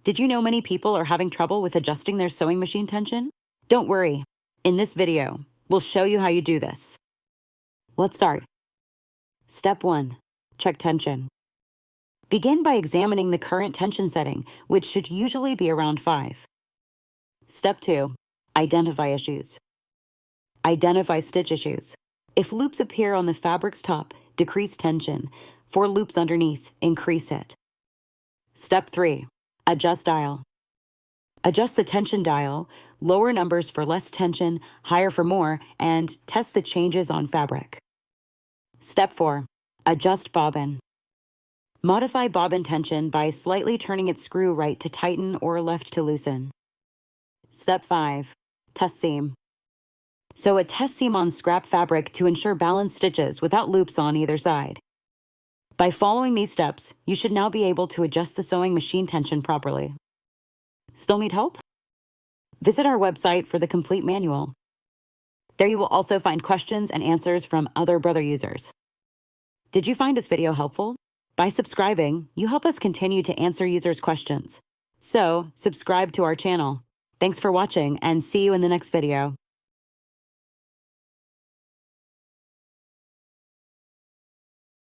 Did you know many people are having trouble with adjusting their sewing machine tension? Don't worry. In this video, we'll show you how you do this. Let's start. Step 1. Check tension. Begin by examining the current tension setting, which should usually be around 5. Step 2. Identify issues. Identify stitch issues. If loops appear on the fabric's top, decrease tension. For loops underneath, increase it. Step 3. Adjust dial. Adjust the tension dial, lower numbers for less tension, higher for more, and test the changes on fabric. Step 4. Adjust bobbin. Modify bobbin tension by slightly turning its screw right to tighten or left to loosen. Step 5. Test seam. Sew a test seam on scrap fabric to ensure balanced stitches without loops on either side. By following these steps, you should now be able to adjust the sewing machine tension properly. Still need help? Visit our website for the complete manual. There you will also find questions and answers from other Brother users. Did you find this video helpful? By subscribing, you help us continue to answer users' questions. So, subscribe to our channel. Thanks for watching and see you in the next video.